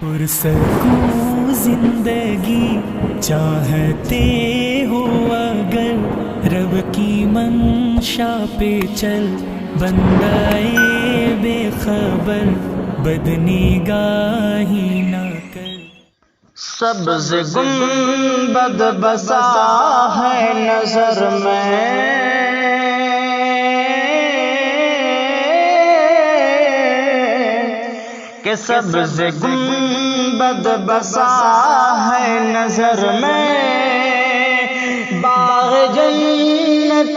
پرسکون زندگی چاہتے ہو اگر رب کی منشا پہ چل، بندائے بے خبر بدنگاہی نہ کر۔ سبز گنبد بسا ہے نظر میں، کہ سبز گنبد بسا ہے نظر میں، باغ جنت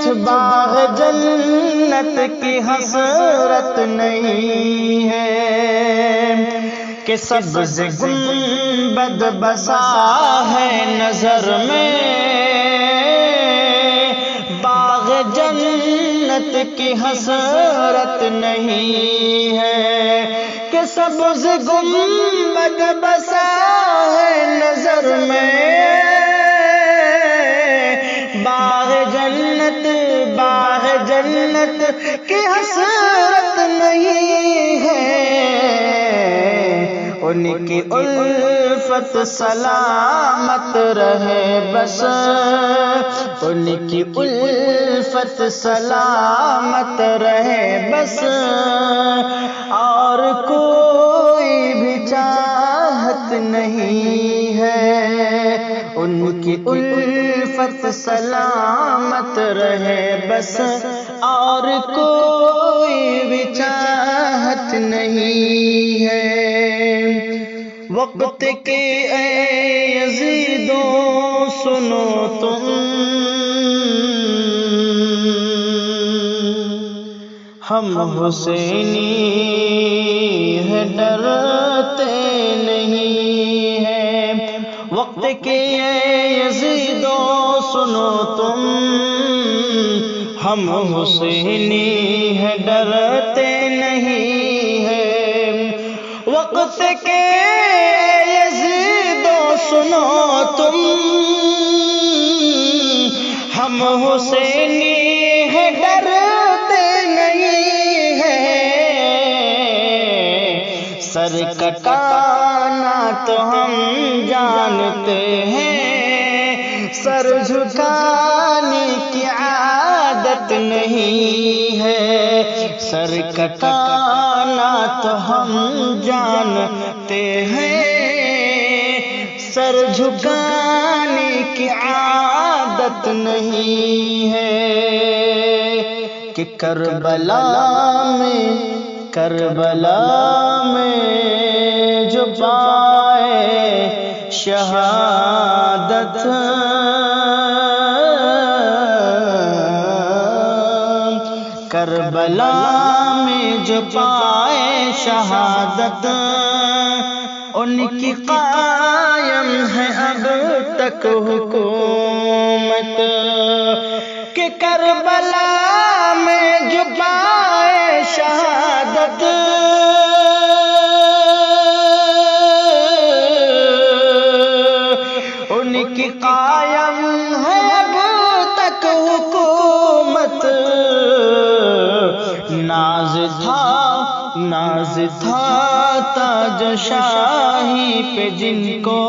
کی حسرت نہیں ہے، کہ سبز گنبد بسا ہے نظر میں، باغ جنت کی حسرت نہیں ہے، کہ سبز گنبد بسا ہے نظر میں، باغ جنت کی حسرت نہیں ہے، ان کی الفت سلامت رہے بس، ان کی الفت سلامت رہے بس، اور کوئی بھی چاہت نہیں ہے، ان کی الفت سلامت رہے بس، اور کوئی بھی چاہت نہیں ہے۔ وقت کے اے یزیدوں سنو تم، ہم حسینی ہے ڈرتے نہیں ہیں، وقت کے اے یزیدوں سنو تم، ہم حسینی ہے ڈرتے نہیں ہیں، وقت کے یزیدوں سنو تم، ہم حسینی ہے ڈرتے نہیں ہیں، سر کٹانا تو ہم جانتے ہیں، سر جھکانے کی عادت نہیں ہے، سر کٹانا تو ہم جانتے ہیں، سر جھکانے کی عادت نہیں ہے، کہ کربلا میں جو پائے شہادت، کربلا میں جو پائے شہادت، ان کی قائم ہے اب تک حکومت، کہ کربلا میں جو پائے شہادت، ان کی قائم ہے اب تک حکومت، ناز تھا تاج شاہی پہ جن کو،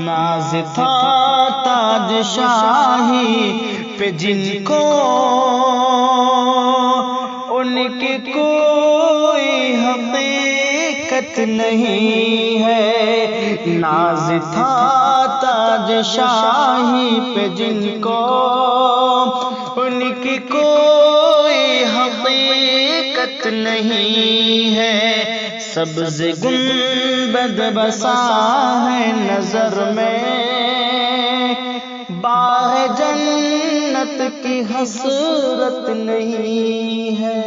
ناز تھا تاج شاہی پہ جن کو، ان کی کوئی حقیقت نہیں ہے، ناز تھا تاج شاہی پہ جن کو، ان کی کوئی حقیقت نہیں ہے، سبز گنبد بسا ہے نظر میں، باغ جنت کی حسرت نہیں ہے۔